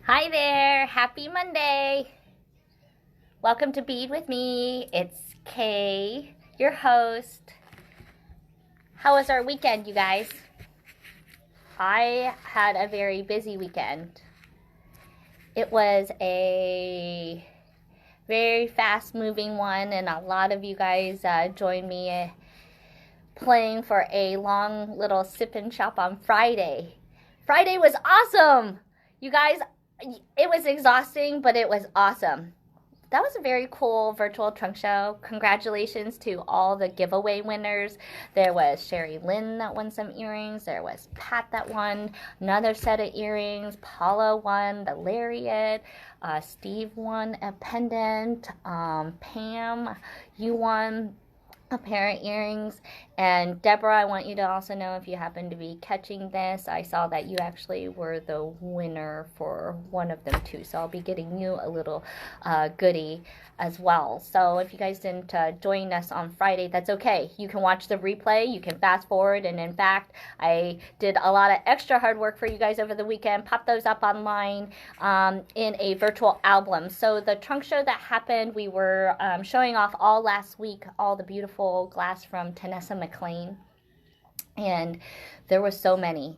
Hi there, happy Monday. Welcome to Bead with me. It's Kay, your host. How was our weekend, you guys? I had a very busy weekend. It was a very fast moving one, and a lot of you guys joined me playing for a long little sip and shop on Friday. Friday was awesome! You guys, it was exhausting, but it was awesome. That was a very cool virtual trunk show. Congratulations to all the giveaway winners. There was Sherry Lynn that won some earrings. There was Pat that won another set of earrings. Paula won the lariat. Steve won a pendant. Pam, you won a pair of earrings. And Deborah, I want you to also know, if you happen to be catching this, I saw that you actually were the winner for one of them too, so I'll be getting you a little goodie as well. So if you guys didn't join us on Friday, that's okay. You can watch the replay, you can fast forward, and in fact, I did a lot of extra hard work for you guys over the weekend. Pop those up online in a virtual album. So the trunk show that happened, we were showing off all last week, all the beautiful glass from Tennessee McLean, and there were so many.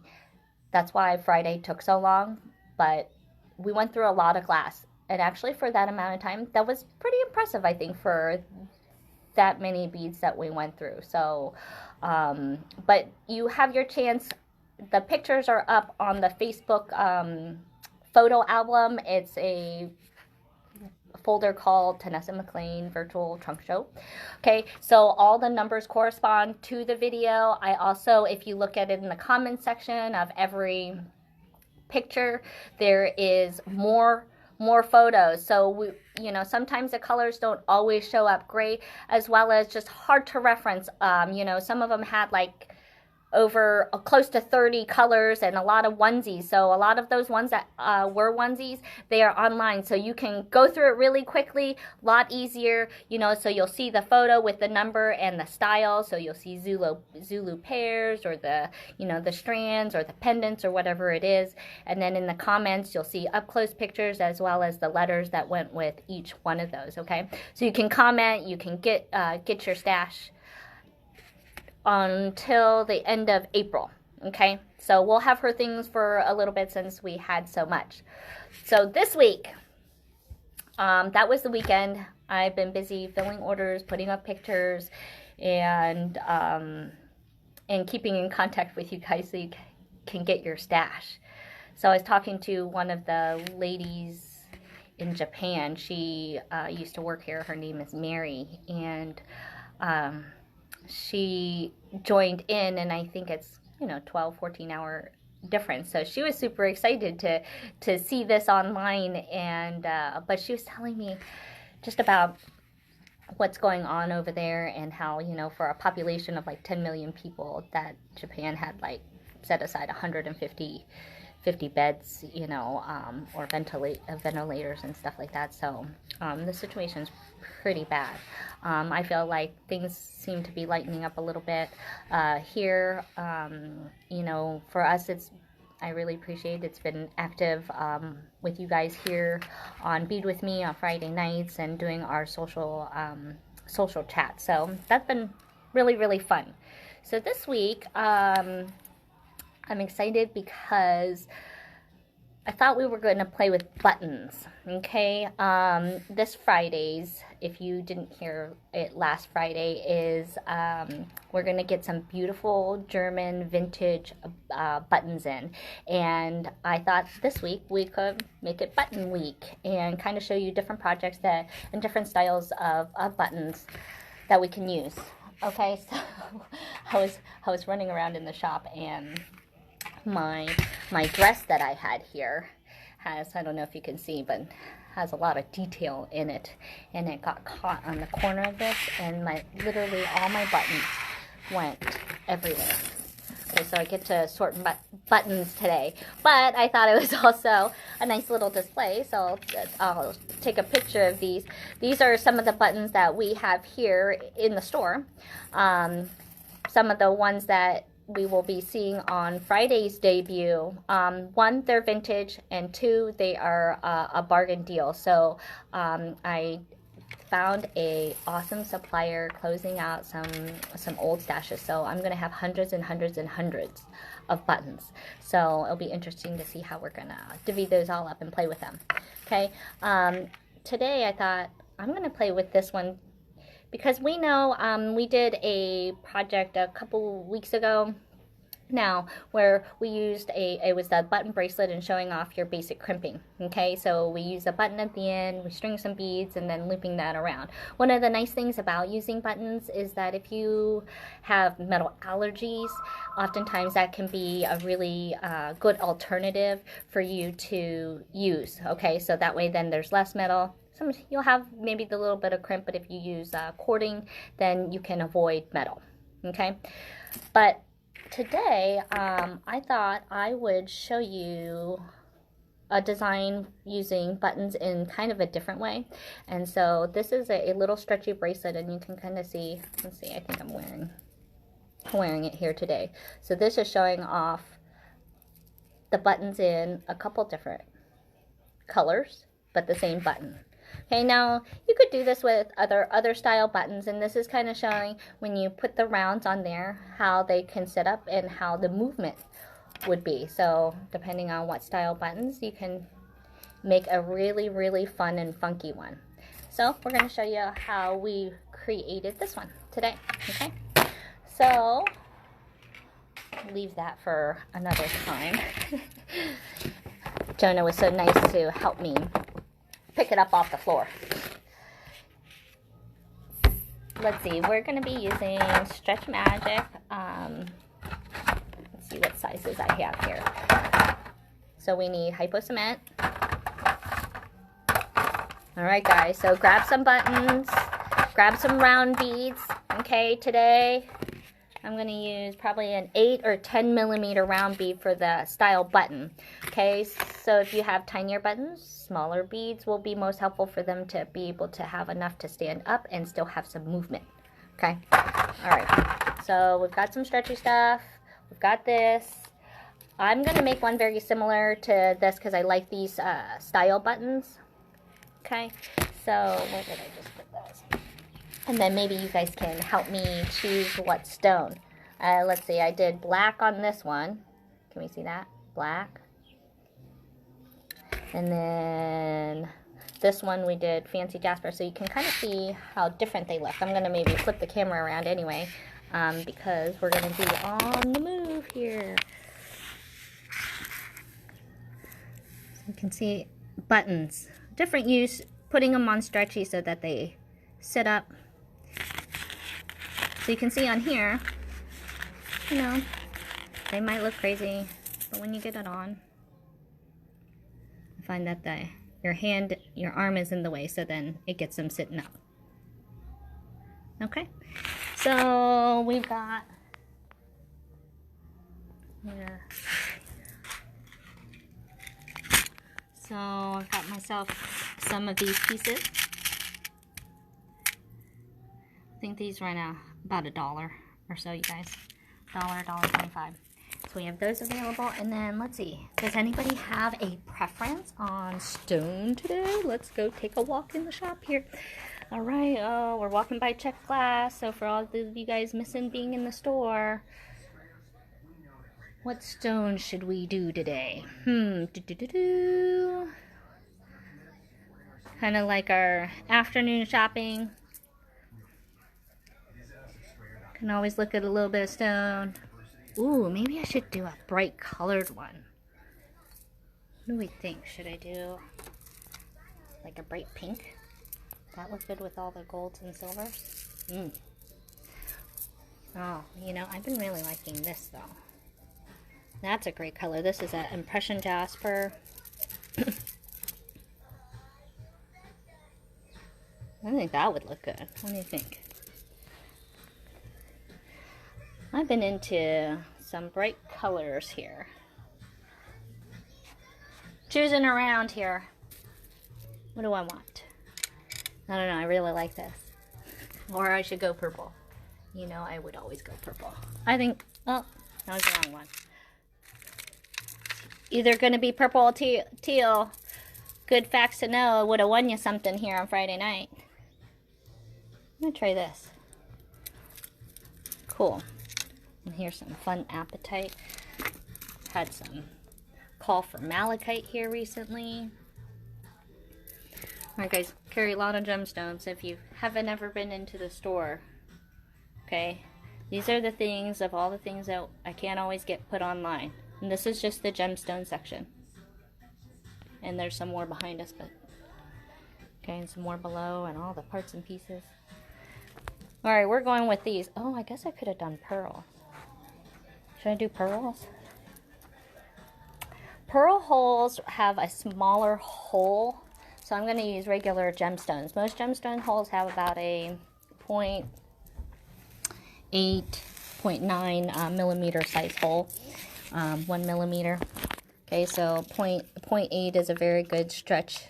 That's why Friday took so long, but we went through a lot of glass, and actually for that amount of time, that was pretty impressive, I think, for that many beads that we went through. So but you have your chance. The pictures are up on the Facebook photo album. It's a folder called Tennessee McLean Virtual Trunk Show. Okay, so all the numbers correspond to the video. I also, if you look at it in the comment section of every picture, there is more photos. So sometimes the colors don't always show up great, as well as just hard to reference. Some of them had like over close to 30 colors and a lot of onesies. So a lot of those ones that were onesies, they are online. So you can go through it really quickly, a lot easier, so you'll see the photo with the number and the style. So you'll see Zulu pairs, or the strands, or the pendants, or whatever it is. And then in the comments, you'll see up close pictures as well as the letters that went with each one of those. Okay, so you can comment, you can get your stash until the end of April. Okay, so we'll have her things for a little bit since we had so much. So this week, that was the weekend. I've been busy filling orders, putting up pictures, and keeping in contact with you guys so you can get your stash. So I was talking to one of the ladies in Japan. She used to work here. Her name is Mary, and she joined in, and I think it's 12-14 hour difference. So she was super excited to see this online, and but she was telling me just about what's going on over there, and how for a population of like 10 million people, that Japan had like set aside 150 beds, or ventilators and stuff like that. So the situation's pretty bad. I feel like things seem to be lightening up a little bit here. For us, I really appreciate it's been active with you guys here on Bead with Me on Friday nights, and doing our social chat. So that's been really, really fun. So this week, I'm excited because I thought we were going to play with buttons, okay? This Friday's, if you didn't hear it last Friday, is we're going to get some beautiful German vintage buttons in. And I thought this week we could make it button week and kind of show you different projects and different styles of buttons that we can use. Okay, so I was running around in the shop, and my dress that I had here has, I don't know if you can see, but has a lot of detail in it, and it got caught on the corner of this, and literally all my buttons went everywhere. Okay, so I get to sort buttons today, but I thought it was also a nice little display, so I'll take a picture of these. These are some of the buttons that we have here in the store. Some of the ones that we will be seeing on Friday's debut. One, they're vintage, and two, they are a bargain deal. So I found a awesome supplier closing out some old stashes. So I'm gonna have hundreds and hundreds and hundreds of buttons. So it'll be interesting to see how we're gonna divvy those all up and play with them. Okay. Today I thought I'm gonna play with this one because we know we did a project a couple weeks ago now where we used it was the button bracelet and showing off your basic crimping. Okay, so we use a button at the end, we string some beads, and then looping that around. One of the nice things about using buttons is that if you have metal allergies, oftentimes that can be a really good alternative for you to use. Okay, so that way then there's less metal. You'll have maybe the little bit of crimp, but if you use cording, then you can avoid metal. Okay, but today, I thought I would show you a design using buttons in kind of a different way. And so this is a little stretchy bracelet, and you can kind of see, let's see, I think I'm wearing it here today. So this is showing off the buttons in a couple different colors, but the same button. Okay, now you could do this with other style buttons, and this is kind of showing when you put the rounds on there how they can sit up and how the movement would be. So depending on what style buttons, you can make a really, really fun and funky one. So we're going to show you how we created this one today. Okay, so leave that for another time. Jonah was so nice to help me pick it up off the floor. Let's see, we're going to be using Stretch Magic. Let's see what sizes I have here. So we need hypo cement. Alright guys, so grab some buttons, grab some round beads. Okay, today I'm going to use probably an 8 or 10 millimeter round bead for the style button. Okay, so if you have tinier buttons, smaller beads will be most helpful for them to be able to have enough to stand up and still have some movement. Okay, alright, so we've got some stretchy stuff, we've got this. I'm going to make one very similar to this because I like these style buttons. Okay, so where did I just put those? And then maybe you guys can help me choose what stone. Let's see, I did black on this one. Can we see that? Black. And then this one we did fancy jasper. So you can kind of see how different they look. I'm going to maybe flip the camera around anyway because we're going to be on the move here. So you can see buttons. Different use, putting them on stretchy so that they sit up. So you can see on here, you know, they might look crazy, but when you get it on, I find that your arm is in the way, so then it gets them sitting up. Okay, so we've got here. So I've got myself some of these pieces. I think these run out about $1 or so, you guys. $1.25. So we have those available. And then let's see, does anybody have a preference on stone today? Let's go take a walk in the shop here. All right, oh, we're walking by check glass. So for all of you guys missing being in the store, what stone should we do today? Kind of like our afternoon shopping. Can always look at a little bit of stone. Ooh, maybe I should do a bright colored one. What do we think? Should I do like a bright pink? That look good with all the golds and silvers? Oh, you know, I've been really liking this though. That's a great color. This is an impression jasper. I think that would look good. What do you think? I've been into some bright colors here. Choosing around here. What do I want? I don't know, I really like this. Or I should go purple. You know, I would always go purple. I think, oh, That was the wrong one. Either going to be purple or teal. Good facts to know. I would have won you something here on Friday night. I'm going to try this. Cool. And here's some fun apatite. Had some call for malachite here recently. Alright guys, carry a lot of gemstones if you haven't ever been into the store. Okay? These are the things of all the things that I can't always get put online. And this is just the gemstone section. And there's some more behind us, but okay, and some more below and all the parts and pieces. Alright, we're going with these. Oh, I guess I could have done pearls. Should I do pearls? Pearl holes have a smaller hole, so I'm going to use regular gemstones. Most gemstone holes have about a 0.8, 0.9 millimeter size hole, 1 millimeter. Okay, so 0.8 is a very good stretch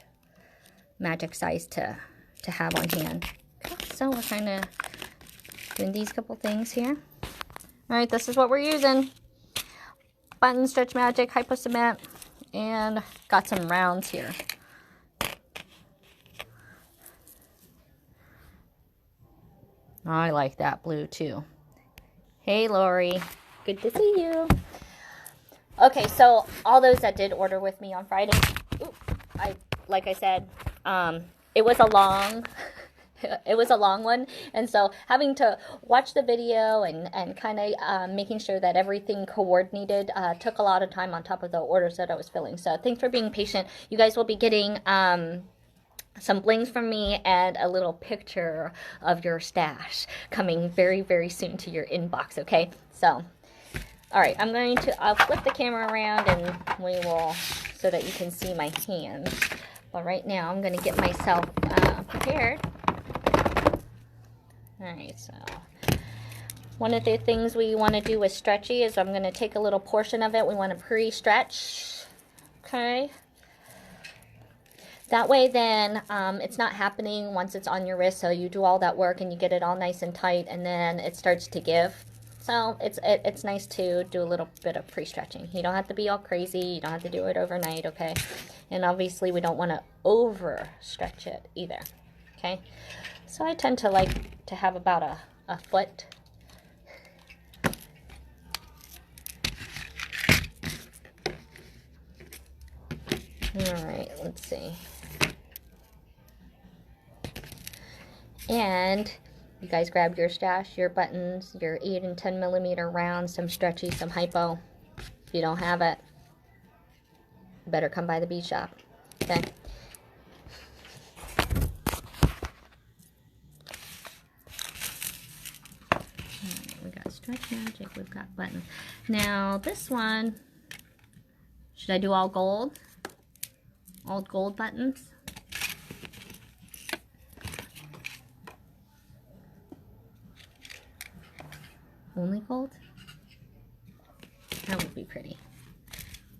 magic size to have on hand. Okay, so we're kind of doing these couple things here. All right, this is what we're using. Button Stretch Magic Hypo Cement, and got some rounds here. I like that blue too. Hey Lori, good to see you. Okay, so all those that did order with me on Friday, like I said, it was a long one, and so having to watch the video and kind of making sure that everything coordinated took a lot of time on top of the orders that I was filling. So thanks for being patient. You guys will be getting some blings from me and a little picture of your stash coming very, very soon to your inbox, okay? So, all right, I'll flip the camera around and we will, so that you can see my hands. But right now, I'm going to get myself prepared. All right, so one of the things we want to do with Stretchy is I'm going to take a little portion of it. We want to pre-stretch, okay? That way then it's not happening once it's on your wrist, so you do all that work and you get it all nice and tight and then it starts to give. So it's nice to do a little bit of pre-stretching. You don't have to be all crazy. You don't have to do it overnight, okay? And obviously we don't want to over-stretch it either, okay? So I tend to like to have about a foot. All right, let's see. And you guys grab your stash, your buttons, your 8 and 10 millimeter rounds, some Stretchy, some hypo. If you don't have it, you better come by the bead shop. Okay. We got Stretch Magic, we've got buttons. Now this one, should I do all gold? All gold buttons? Only gold? That would be pretty.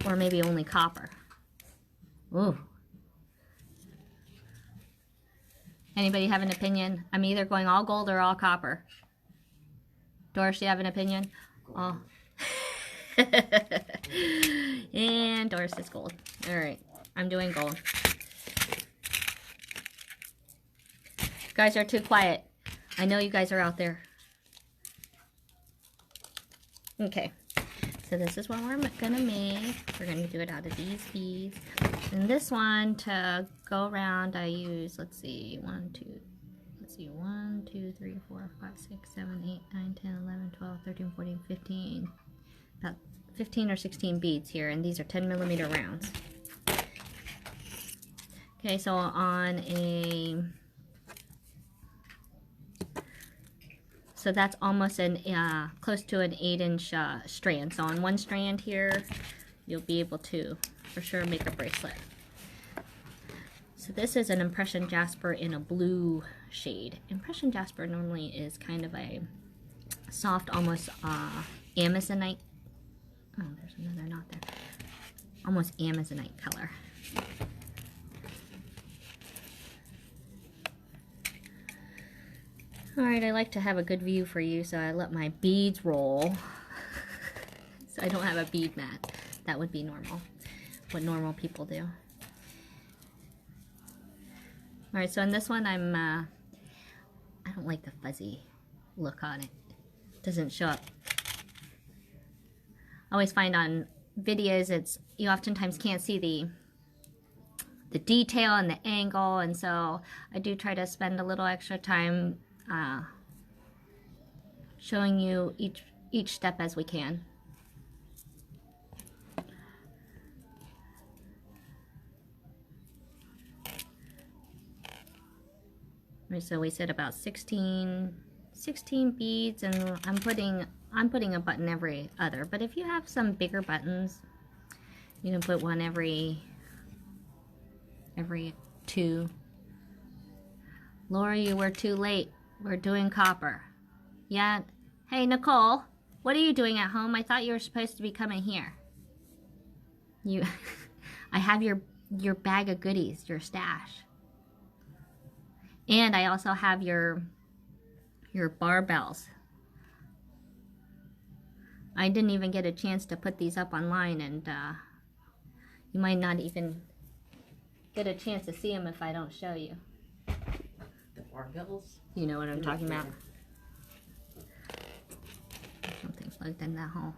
Or maybe only copper. Ooh. Anybody have an opinion? I'm either going all gold or all copper. Doris, you have an opinion? Oh. And Doris is gold. Alright, I'm doing gold. You guys are too quiet. I know you guys are out there. Okay, so this is what we're gonna make. We're gonna do it out of these beads. And this one, to go around, I use, let's see, 1, 2, 3, 4, 5, 6, 7, 8, 9, 10, 11, 12, 13, 14, 15. About 15 or 16 beads here, and these are 10 millimeter rounds. Okay, so on a... So that's almost close to an 8-inch strand. So on one strand here, you'll be able to, for sure, make a bracelet. So this is an impression jasper in a blue shade. Impression jasper normally is kind of a soft, almost amazonite. Oh, there's another knot there. Almost amazonite color. Alright, I like to have a good view for you, so I let my beads roll. I don't have a bead mat. That would be normal. What normal people do. Alright, so in this one I don't like the fuzzy look on it. It doesn't show up. I always find on videos you oftentimes can't see the detail and the angle, and so I do try to spend a little extra time showing you each step as we can. So we said about 16 beads, and I'm putting a button every other. But if you have some bigger buttons, you can put one every 2. Laura, you were too late. We're doing copper. Yeah. Hey, Nicole, what are you doing at home? I thought you were supposed to be coming here. I have your bag of goodies, your stash. And I also have your barbells. I didn't even get a chance to put these up online, and you might not even get a chance to see them if I don't show you. The barbells? You know what I'm talking about. Something plugged in that hole.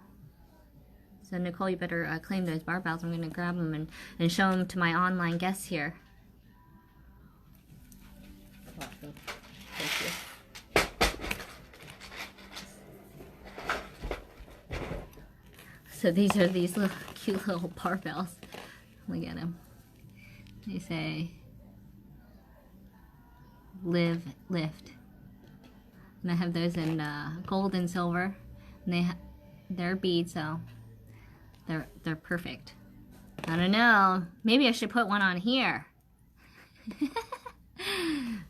So Nicole, you better claim those barbells. I'm going to grab them and show them to my online guests here. Awesome. Thank you. So these are these little cute little barbells. Look at them. They say live, lift. And I have those in gold and silver. And they're beads, so they're perfect. I don't know. Maybe I should put one on here.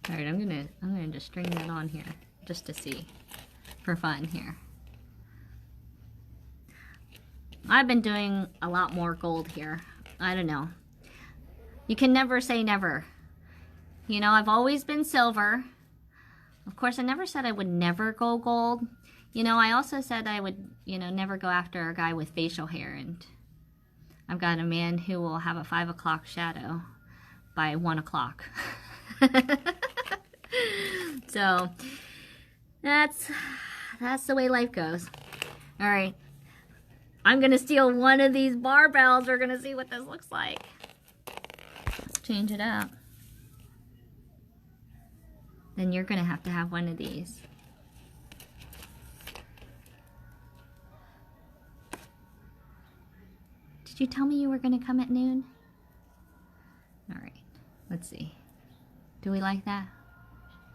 All right, I'm gonna just string that on here just to see for fun here. I've been doing a lot more gold here. I don't know. You can never say never. You know, I've always been silver. Of course, I never said I would never go gold. You know, I also said I would, you know, never go after a guy with facial hair. And I've got a man who will have a 5 o'clock shadow by 1 o'clock. So, that's the way life goes. All right. I'm going to steal one of these barbells. We're going to see what this looks like. Let's change it up. Then you're going to have one of these. Did you tell me you were going to come at noon? All right. Let's see. Do we like that?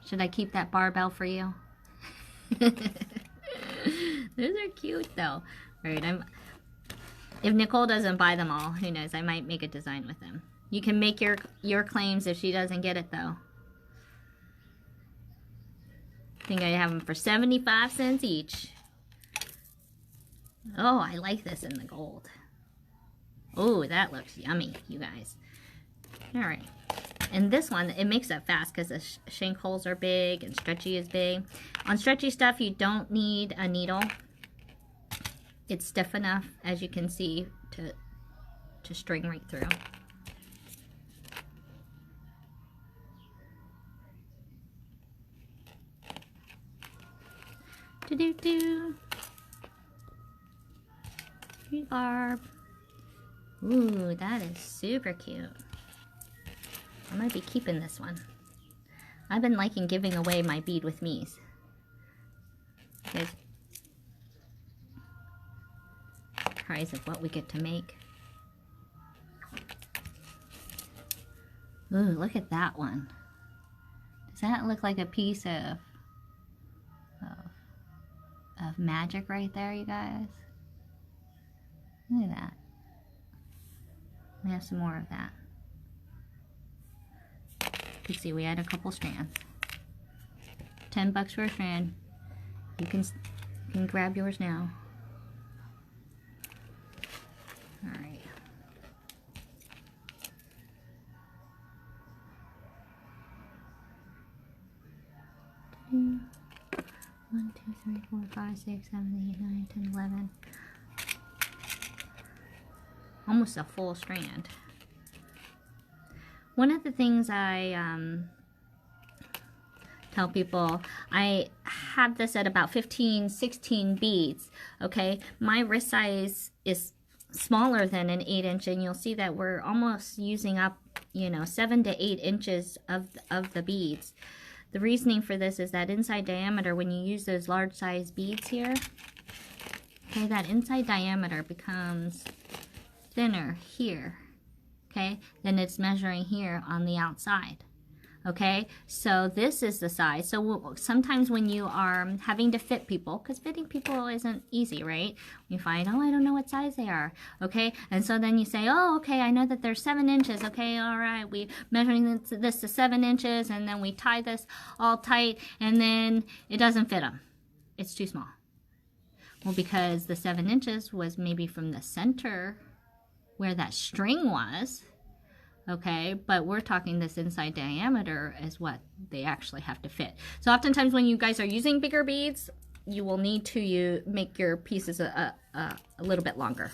Should I keep that barbell for you? Those are cute though. All right. If Nicole doesn't buy them all, who knows? I might make a design with them. You can make your claims if she doesn't get it though. I think I have them for 75 cents each. Oh, I like this in the gold. Oh, that looks yummy, you guys. All right. And this one, it makes it fast because the shank holes are big and Stretchy is big. On Stretchy stuff, you don't need a needle. It's stiff enough, as you can see, to string right through. Do-do-do. Hey, Barb. Ooh, that is super cute. I might be keeping this one. I've been liking giving away my bead with me's. There's prize of what we get to make. Ooh, look at that one. Does that look like a piece of magic right there, you guys? Look at that. We have some more of that. You can see we had a couple strands. $10 for a strand. You can grab yours now. All right. Two, 1, 2, 3, 4, 5, 6, 7, 8, 9, 10, 11. almost a full strand. One of the things I tell people, I have this at about 15, 16 beads, okay? My wrist size is smaller than an 8-inch, and you'll see that we're almost using up, you know, 7 to 8 inches of the beads. The reasoning for this is that inside diameter, when you use those large size beads here, okay, that inside diameter becomes thinner here, okay, than it's measuring here on the outside. Okay, so this is the size. So sometimes when you are having to fit people, because fitting people isn't easy, right? You find, oh, I don't know what size they are. Okay, and so then you say, oh, okay, I know that they're 7 inches. Okay, all right, we measuring this to 7 inches, and then we tie this all tight, and then it doesn't fit them. It's too small. Well, because the 7 inches was maybe from the center where that string was. Okay, but we're talking this inside diameter is what they actually have to fit. So oftentimes when you guys are using bigger beads, you will need to make your pieces a little bit longer.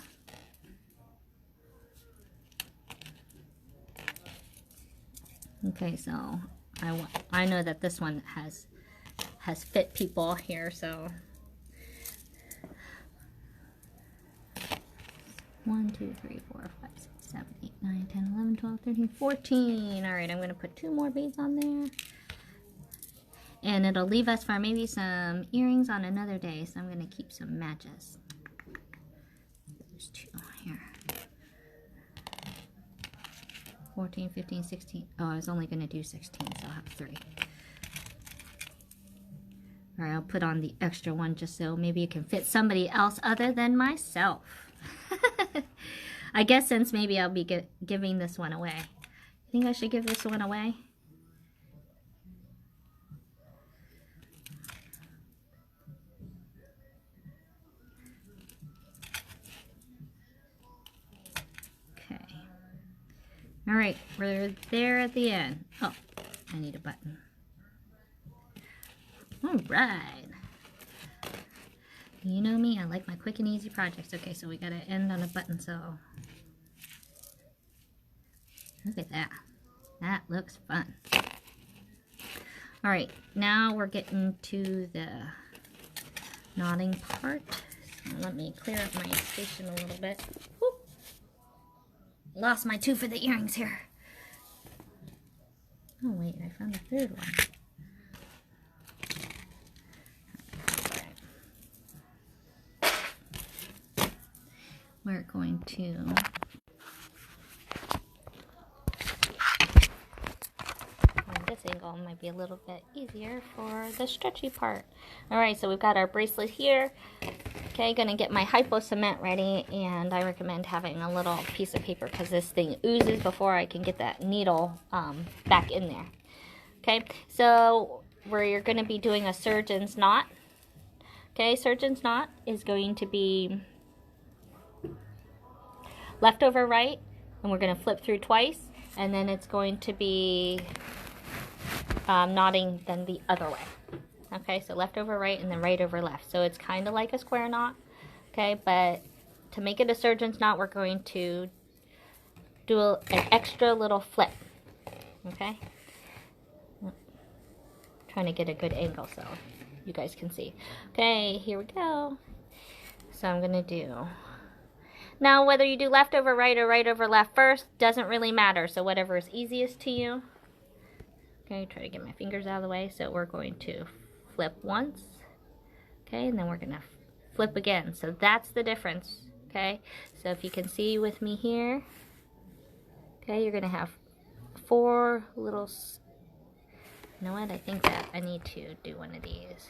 Okay, so I know that this one has fit people here, so 1, 2, 3, 4, 5, 6, 7, 8, 9, 10, 11, 12, 13, 14. All right, I'm going to put 2 more beads on there. And it'll leave us for maybe some earrings on another day, so I'm going to keep some matches. There's 2 here. 14, 15, 16. Oh, I was only going to do 16, so I'll have 3. All right, I'll put on the extra one just so maybe it can fit somebody else other than myself. I guess since maybe I'll be giving this one away. I think I should give this one away. Okay. All right, we're there at the end. Oh, I need a button. All right. You know me, I like my quick and easy projects. Okay, so we gotta end on a button, so look at that. That looks fun. All right, now we're getting to the knotting part. So let me clear up my station a little bit. Whoop. Lost my 2 for the earrings here. Oh wait, I found the 3rd one. We're going to on this angle might be a little bit easier for the stretchy part. All right, so we've got our bracelet here. Okay, gonna get my hypo cement ready, and I recommend having a little piece of paper because this thing oozes before I can get that needle back in there. Okay, so we're gonna be doing a surgeon's knot. Okay, surgeon's knot is going to be left over right, and we're going to flip through twice, and then it's going to be knotting then the other way. Okay, so left over right and then right over left. So it's kind of like a square knot, okay, but to make it a surgeon's knot, we're going to do an extra little flip, okay? Trying to get a good angle so you guys can see. Okay, here we go. So I'm going to do... Now, whether you do left over right or right over left first, doesn't really matter. So whatever is easiest to you. Okay, try to get my fingers out of the way. So we're going to flip once. Okay, and then we're going to flip again. So that's the difference. Okay, so if you can see with me here. Okay, you're going to have 4 little... You know what? I think that I need to do one of these.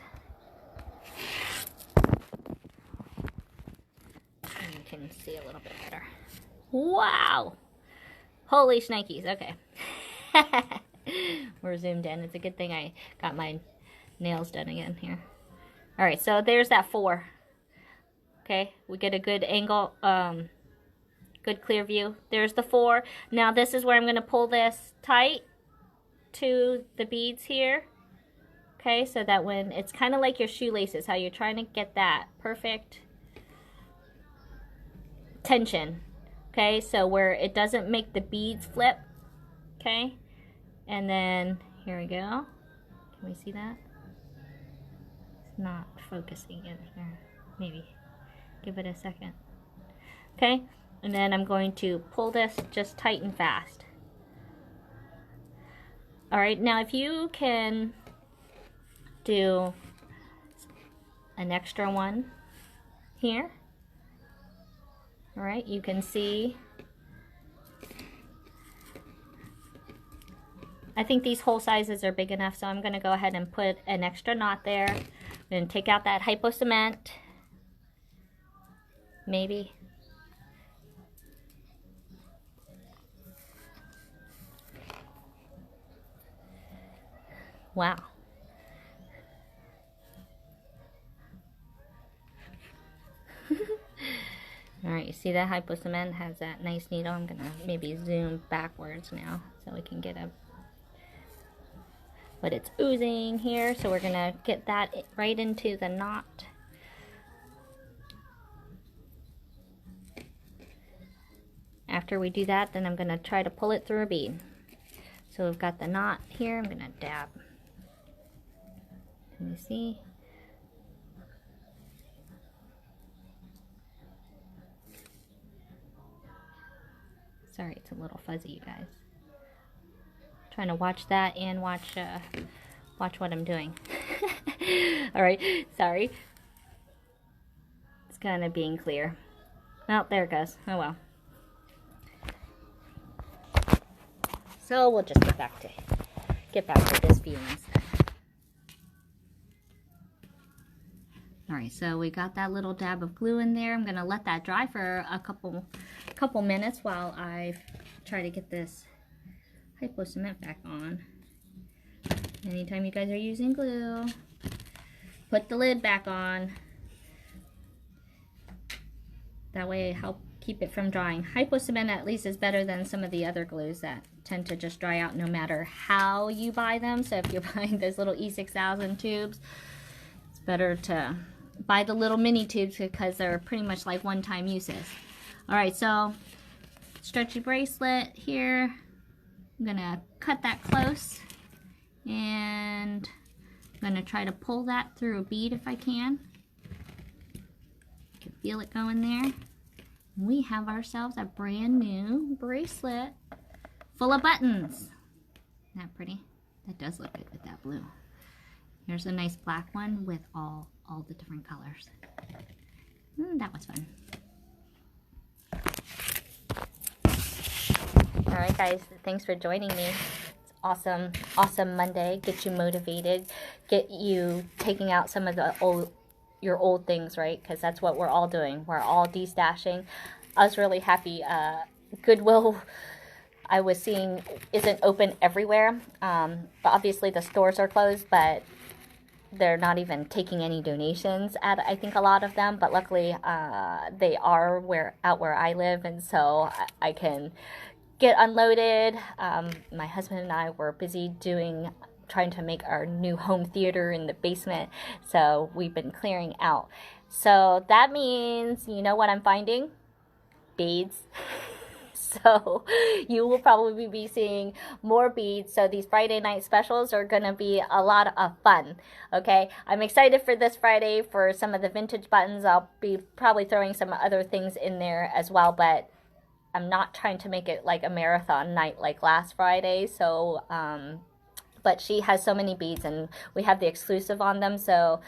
You can see a little bit better. Wow! Holy shnikes. Okay. We're zoomed in. It's a good thing I got my nails done again here. Alright, so there's that 4. Okay, we get a good angle, good clear view. There's the 4. Now this is where I'm going to pull this tight to the beads here. Okay, so that when it's kind of like your shoelaces, how you're trying to get that perfect tension Okay, so where it doesn't make the beads flip. Okay, and then here we go. Can we see that? It's not focusing in here. Maybe give it a second. Okay, and then I'm going to pull this just tight and fast. All right, now if you can do an extra one here. All right, you can see. I think these hole sizes are big enough, so I'm going to go ahead and put an extra knot there. I'm going to take out that hypo cement. Maybe. Wow. All right, you see that hypo cement has that nice needle. I'm gonna maybe zoom backwards now so we can get a, but it's oozing here, so we're gonna get that right into the knot. After we do that, then I'm gonna try to pull it through a bead. So we've got the knot here. I'm gonna dab. Can you see? Sorry, it's a little fuzzy, you guys. Trying to watch that and watch what I'm doing. All right, sorry. It's kind of being clear. Oh, there it goes. Oh well. So we'll just get back to this view instead. All right, so we got that little dab of glue in there. I'm gonna let that dry for a couple minutes while I try to get this hypo cement back on. Anytime you guys are using glue, put the lid back on. That way it helps keep it from drying. Hypo cement at least is better than some of the other glues that tend to just dry out no matter how you buy them. So if you're buying those little E6000 tubes, it's better to buy the little mini tubes because they're pretty much like one-time uses. All right, so stretchy bracelet here. I'm gonna cut that close and I'm gonna try to pull that through a bead if I can. You can feel it going there. We have ourselves a brand new bracelet full of buttons. Isn't that pretty? That does look good with that blue. Here's a nice black one with all the different colors. That was fun. All right, guys, thanks for joining me. It's awesome Monday. Get you motivated. Get you taking out some of your old things, right? Because that's what we're all doing. We're all de-stashing. I was really happy. Goodwill, I was seeing, isn't open everywhere. But obviously the stores are closed, but they're not even taking any donations at, I think, a lot of them. But luckily, they are out where I live, and so I can get unloaded. My husband and I were busy trying to make our new home theater in the basement, so we've been clearing out. So that means, you know what I'm finding? Beads. So you will probably be seeing more beads. So these Friday night specials are going to be a lot of fun. Okay, I'm excited for this Friday for some of the vintage buttons. I'll be probably throwing some other things in there as well, but I'm not trying to make it like a marathon night like last Friday. So but she has so many beads and we have the exclusive on them, so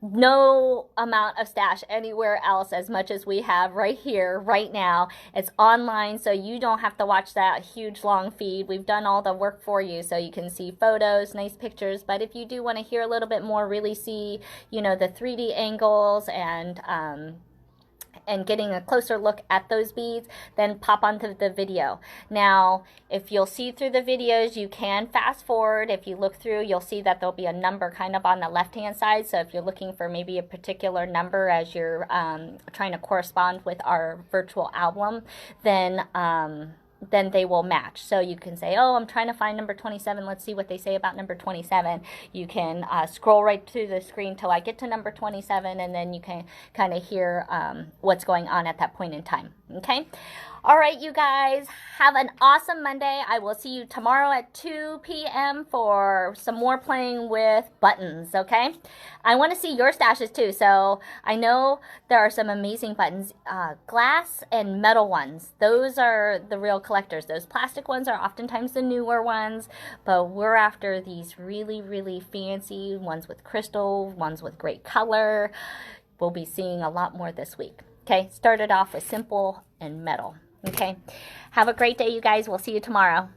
no amount of stash anywhere else as much as we have right here, right now. It's online, so you don't have to watch that huge long feed. We've done all the work for you, so you can see photos, nice pictures. But if you do want to hear a little bit more, really see, you know, the 3D angles and getting a closer look at those beads, then pop onto the video. Now, if you'll see through the videos, you can fast forward. If you look through, you'll see that there'll be a number kind of on the left-hand side. So if you're looking for maybe a particular number as you're trying to correspond with our virtual album, then they will match. So you can say, oh, I'm trying to find number 27. Let's see what they say about number 27. You can scroll right through the screen till I get to number 27, and then you can kind of hear what's going on at that point in time. Okay? All right, you guys, have an awesome Monday. I will see you tomorrow at 2 p.m. for some more playing with buttons, okay? I want to see your stashes too, so I know there are some amazing buttons, glass and metal ones. Those are the real collectors. Those plastic ones are oftentimes the newer ones, but we're after these really, really fancy ones with crystal, ones with great color. We'll be seeing a lot more this week. Okay, started off with simple and metal. Okay, have a great day, you guys. We'll see you tomorrow.